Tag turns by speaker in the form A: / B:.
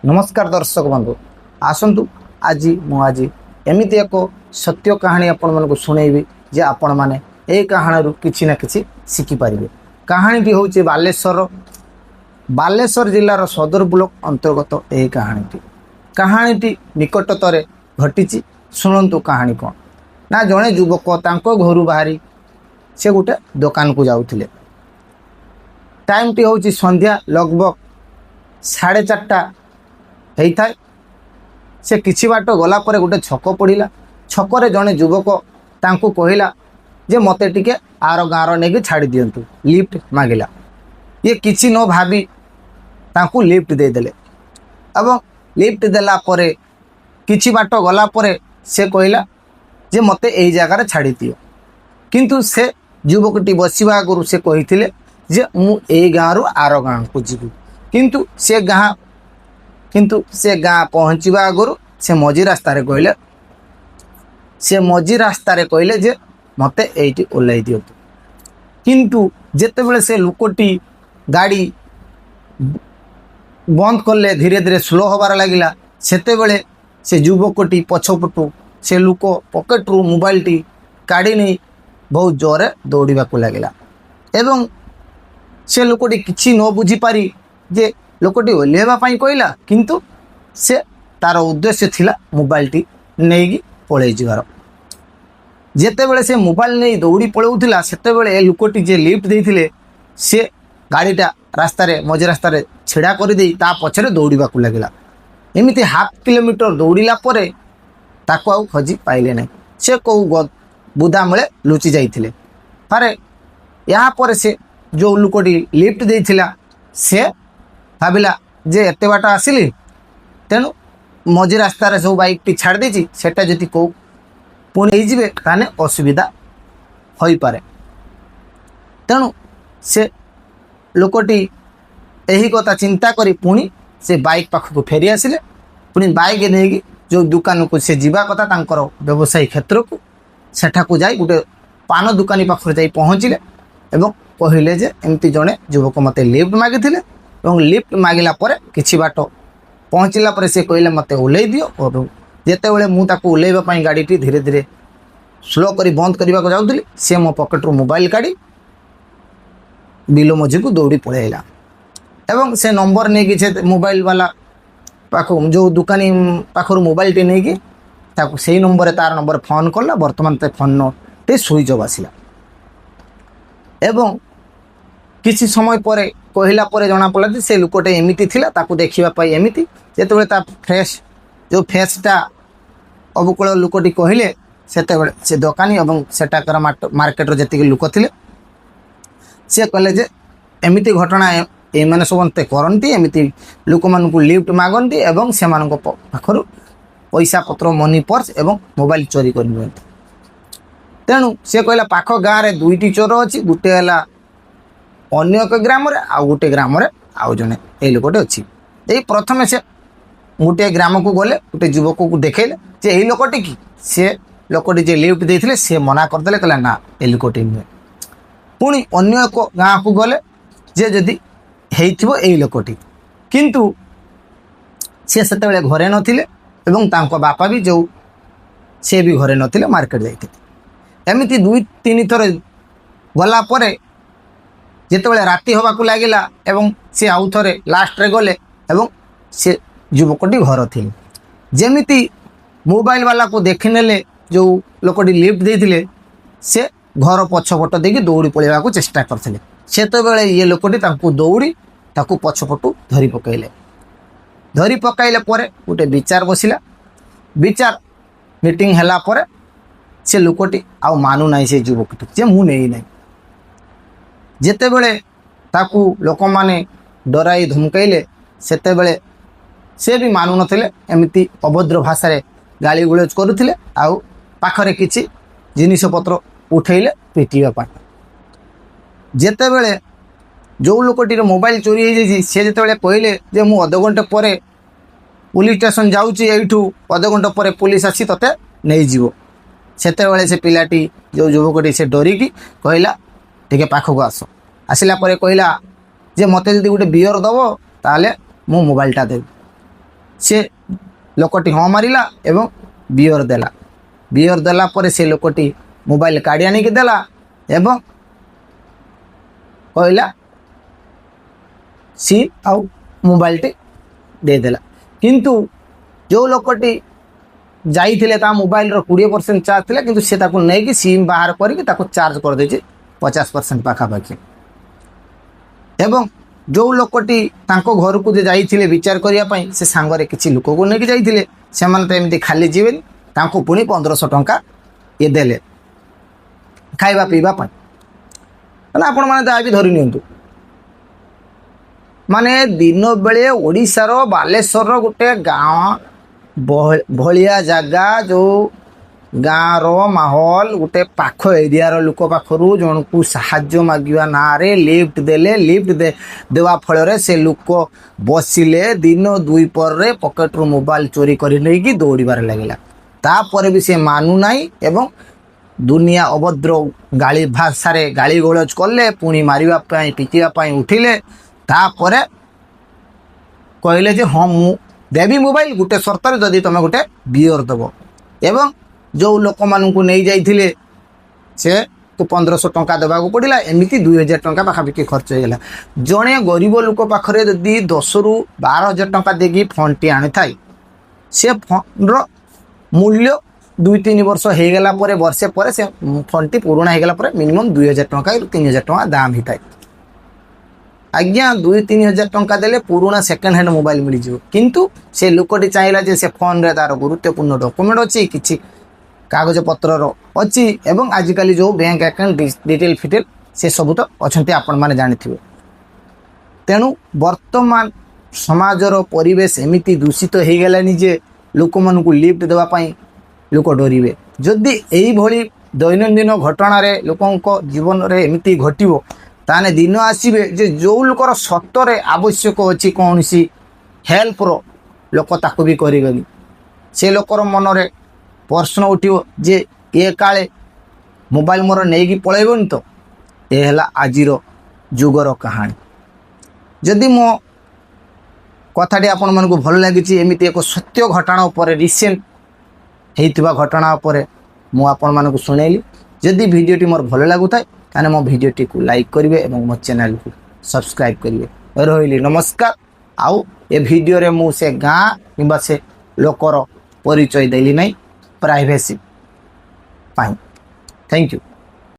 A: नमस्कार दर्शक बंधु आसतु आज मुझे एमती एक सत्य कहानी आपण मानक शुणेबी जे आपण मैंने यही कहानी किसी ना कि शिखिपारे। कहानीटी हूँ बालेश्वर जिलार सदर ब्लॉक अंतर्गत यही कहानीटी निकटतर घटी। शुणु कहानी कौन ना जड़े युवक घर बाहरी से गोटे दुकान को जाऊे। टाइम टी हूँ संध्या लगभग 4:30 होता है। से किछि बाट गला परे गोटे छक पड़ा। छकरे जड़े युवक तांको कहला जे मते टिके आर गाँव नहीं छाड़ी दिंतु लिफ्ट मांगला। ये किछि न भाभी तांको लिफ्ट देदेले एवं लिफ्ट देला परे किछि बाट गला परे से कहला जे मते एई जगार छाड़ी दियो। किंतु से युवकटी बसवा आगु से कही जे मु ए गाँव आर गाँव को जीवी। किंतु से गाँ पहुँचवा आगु से मझी रास्तार कहले जे मते एटी ओल्लै दियतु। किंतु जेते बेले से लुकटी गाड़ी बंद कले धीरे धीरे स्लो होबार लगिला सेते बेले से युवकटी पछपटू से लुक पकेट्रु मोबाइल टी काढ़ी नहीं बहुत जोरे दौड़ा लगिला। एवं से लोकटी किसी न बुझी पारी जे लोकटी ओल्हेवा कहला किंतु से तार उद्देश्य थिला मोबाइल टी नहीं पलि जावार। जेते बेले से मोबाइल नहीं दौड़ी पलाउला सेते बेले ए लोकटी जे लिफ्ट देइथिले से गाड़ीटा रास्तार मझे रास्तार छिड़ा कर दे ता पछरे दौड़ा लगिला। एमती हाफ किलोमीटर दौड़िला परे ताको आउ खोजी पाइले नहीं। से कौ बुदा मले लुचि जाइथिले। पारे यहाँ पर से जो लोकटी लिफ्ट देइथिला से भाविला जे एते बाट आसिली तेणु मझी रास्तार सब बाइक टी छाड़ देछि सेटा जदि कौ पुणी होइजिबे ताने असुविधा होई पारे। तेणु से लोकटी यही कथा चिंता करी पुणी से बाइक पाख को फेरी आसिले। पुणी बाइक नहीं जो दुकान को से जीवा कथा तांकर व्यवसायी क्षेत्र को सेठा को जाई गोटे पान दुकानी पाखर जाई पहुँचिले एवं कहले जे एमती जड़े युवक मते लिफ्ट मागिथिले और लिफ्ट मागिला परे किछि बाट पहुँचला परे से कहले मते ओल्लै दियो। और जेते बेले मु ताको ओल्लैबा पई गाड़ीटी धीरे धीरे स्लो करी बंद करबा को जाउथली से मो पकेट्रु मोबाइल काढ़ी बिलो मझी को दौड़ी पळैला। एवं से नंबर नहीं कि मोबाइल वाला पाख जो दुकानी पाखर मोबाइल टी नहीं कि से नंबर तार नंबर फोन कला। बर्तमान ते फोन टे स्विच ऑफ आसिला। एवं किसी समय पर कहला पर जना पड़ा से लोकटे एमती थिला ताकू देखापी एमती जिते ता फ्रेश जो फेसटा अबकुल लोकटी कहले से दुकानी और सेटाकर मार्केटर जी लोक थे सी कहले जे एमती घटना ये मैंने समस्ते करती एमती लोक मानू लिफ्ट मागंती एवं से पाखर पैसा पत्र मनी पर्स एवं मोबाइल चोरी कर नियंती। तेणु सी कहला पाख गाँव में दुईटी चोर अच्छी गोटे है अन्य एक ग्राम आउ गोटे ग्राम आउ जड़े ये लोकटे अच्छी। यही प्रथम से गोटे ग्राम को गले गोटे युवक को देखेले जे यही लोकटी कि से लोकटी जे लिफ्ट देते सी मना करदे कहला ना ये लोकटी नुहे। पुणी अन्य एक गाँव को गले जे जदि हेइथिबो एई लोकटी किंतु से सेतेबेले घरे नथिले एवं तांको बापा भी जो से भी घरे नथिले मार्केट जाइथिले। एमिति 2-3 थर गला परे जेतेबेले राति होबाकू लागिला एवं से आउ थरे लास्ट रे गले एवं से युवकटी घर थिले। जेमिति मोबाइल वाला को देखिनेले जो लोकटी लिफ्ट देइथिले से घर पछपट देकी दौड़ी पळेबा को चेष्टा करथिले। सेतेबेले ये लोकटी तांको दौड़ी ताकू पछपटू धरी पकाइले परे गोटे विचार बसिला। विचार मीटिंग हैला परे से लोकटी आउ मानु नाई से युवकटी जे मु नहीं नहीं। जेतेबेले ताकू लोक माने डराई धमकाइले सेतेबेले से भी मानु नथिले एमिति अभद्र भाषा रे गाली गुलज करुथिले आउ पाखरे किछि जिनिस पत्र उठैले पिटिबा पा। जेतेबेले जो लोकटीर मोबाइल चोरी हो जाए सी जो कहले जे मु अध घंटे पर पुलिस स्टेशन जाऊँगी यू अध घंटे पर पुलिस आसी ते नहीं जीव सेतेबेले से पिलाटी जो युवकटी से डरिकी कहला टिके पाखक आस आसला कहला जे मते जदि गोटे बियर दब ताले मु मोबाइलटा देवी। ସେ ଲୋକଟି ହଁ ମାରିଲା ଏବଂ ବିୟର ଦେଲା। ବିୟର ଦେଲା ପରେ ସେ ଲୋକଟି ମୋବାଇଲ କାଢ଼ି ଆଣିକି ଦେଲା ଏବଂ କହିଲା ସିମ୍ ଆଉ ମୋବାଇଲଟି ଦେଇଦେଲା। କିନ୍ତୁ ଯେଉଁ ଲୋକଟି ଯାଇଥିଲେ ତା ମୋବାଇଲର 20% ଚାର୍ଜ ଥିଲା, କିନ୍ତୁ ସେ ତାକୁ ନେଇକି ସିମ୍ ବାହାର କରିକି ତାକୁ ଚାର୍ଜ କରିଦେଇଛି 50% ପାଖାପାଖି। ଏବଂ ଯେଉଁ ଲୋକଟି ତାଙ୍କ ଘରକୁ ଯେ ଯାଇଥିଲେ ବିଚାର କରିବା ପାଇଁ, ସେ ସାଙ୍ଗରେ କିଛି ଲୋକକୁ ନେଇକି ଯାଇଥିଲେ। ସେମାନେ ତ ଏମିତି ଖାଲି ଯିବେନି, ତାଙ୍କୁ ପୁଣି 1500 ଟଙ୍କା ଇଏ ଦେଲେ ଖାଇବା ପିଇବା ପାଇଁ। ମାନେ ଆପଣମାନେ ଯାହା ବି ଧରି ନିଅନ୍ତୁ, ମାନେ ଦିନ ବେଳେ ଓଡ଼ିଶାର ବାଲେଶ୍ୱରର ଗୋଟେ ଗାଁ ଭଳିଆ ଜାଗା, ଯେଉଁ ଗାଁର ମାହୋଲ ଗୋଟେ ପାଖ ଏରିଆର ଲୋକ ପାଖରୁ ଜଣକୁ ସାହାଯ୍ୟ ମାଗିବା ନାଁରେ ଲିଫ୍ଟ ଦେଲେ। ଲିଫ୍ଟ ଦେବା ଫଳରେ ସେ ଲୋକ ବସିଲେ, ଦିନ 2 ପରେ ପକେଟରୁ ମୋବାଇଲ ଚୋରି କରି ନେଇକି ଦୌଡ଼ିବାରେ ଲାଗିଲା। ତାପରେ ବି ସେ ମାନୁନାହିଁ ଏବଂ ଦୁନିଆ ଅଭଦ୍ର ଗାଳି ଭାଷାରେ ଗାଳି ଗୋଳଜ କଲେ, ପୁଣି ମାରିବା ପାଇଁ ପିଟିବା ପାଇଁ ଉଠିଲେ। ତାପରେ କହିଲେ ଯେ ହଁ ମୁଁ ଦେବି ମୋବାଇଲ, ଗୋଟେ ସର୍ତ୍ତରେ, ଯଦି ତୁମେ ଗୋଟେ ବିୟର ଦେବ। ଏବଂ ଯେଉଁ ଲୋକମାନଙ୍କୁ ନେଇ ଯାଇଥିଲେ ସେ 1500 ଟଙ୍କା ଦେବାକୁ ପଡ଼ିଲା। ଏମିତି 2000 ଟଙ୍କା ପାଖାପାଖି ଖର୍ଚ୍ଚ ହୋଇଗଲା। ଜଣେ ଗରିବ ଲୋକ ପାଖରେ ଯଦି 10ରୁ 12,000 ଟଙ୍କା ଦେଇକି ଫୋନ୍ଟି ଆଣିଥାଏ, ସେ ଫୋନ୍ର ମୂଲ୍ୟ 2-3 ବର୍ଷ ହେଇଗଲା ପରେ, ବର୍ଷେ ପରେ ସେ ଫୋନ୍ଟି ପୁରୁଣା ହେଇଗଲା ପରେ ମିନିମମ୍ 2000 ଟଙ୍କା 3000 ଟଙ୍କା ଦାମ୍ ହେଇଥାଏ। ଆଜ୍ଞା 2-3 ହଜାର ଟଙ୍କା ଦେଲେ ପୁରୁଣା ସେକେଣ୍ଡ ହ୍ୟାଣ୍ଡ ମୋବାଇଲ ମିଳିଯିବ। କିନ୍ତୁ ସେ ଲୋକଟି ଚାହିଁଲା ଯେ ସେ ଫୋନ୍ରେ ତା'ର ଗୁରୁତ୍ୱପୂର୍ଣ୍ଣ ଡକୁମେଣ୍ଟ ଅଛି, କିଛି କାଗଜପତ୍ରର ଅଛି ଏବଂ ଆଜିକାଲି ଯେଉଁ ବ୍ୟାଙ୍କ ଆକାଉଣ୍ଟ ଡିଟେଲ ଫିଟେଲ ସେସବୁ ତ ଅଛନ୍ତି, ଆପଣମାନେ ଜାଣିଥିବେ। ତେଣୁ ବର୍ତ୍ତମାନ ସମାଜର ପରିବେଶ ଏମିତି ଦୂଷିତ ହେଇଗଲାଣି ଯେ ଲୋକମାନଙ୍କୁ ଲିଫ୍ଟ ଦେବା ପାଇଁ ଲୋକ ଡରିବେ। ଯଦି ଏଇଭଳି ଦୈନନ୍ଦିନ ଘଟଣାରେ ଲୋକଙ୍କ ଜୀବନରେ ଏମିତି ଘଟିବ, ତାହେଲେ ଦିନ ଆସିବେ ଯେ ଯେଉଁ ଲୋକର ସତରେ ଆବଶ୍ୟକ ଅଛି କୌଣସି ହେଲ୍ପର, ଲୋକ ତାକୁ ବି କରିବେନି। ସେ ଲୋକର ମନରେ ପ୍ରଶ୍ନ ଉଠିବ ଯେ ଏ କାଳେ ମୋବାଇଲ ମୋର ନେଇକି ପଳାଇବନି ତ। ଏ ହେଲା ଆଜିର ଯୁଗର କାହାଣୀ। ଯଦି ମୋ କଥାଟି ଆପଣମାନଙ୍କୁ ଭଲ ଲାଗିଛି, ଏମିତି ଏକ ସତ୍ୟ ଘଟଣା ଉପରେ, ରିସେଣ୍ଟ ହେଇଥିବା ଘଟଣା ଉପରେ ମୁଁ ଆପଣମାନଙ୍କୁ ଶୁଣେଇଲି। ଯଦି ଭିଡ଼ିଓଟି ମୋର ଭଲ ଲାଗୁଥାଏ, ତାହେଲେ ମୋ ଭିଡ଼ିଓଟିକୁ ଲାଇକ୍ କରିବେ ଏବଂ ମୋ ଚ୍ୟାନେଲକୁ ସବସ୍କ୍ରାଇବ୍ କରିବେ। ରହିଲି ନମସ୍କାର। ଆଉ ଏ ଭିଡ଼ିଓରେ ମୁଁ ସେ ଗାଁ କିମ୍ବା ସେ ଲୋକର ପରିଚୟ ଦେଲି ନାହିଁ, ପ୍ରାଇଭେସି ପାଇଁ। Thank you.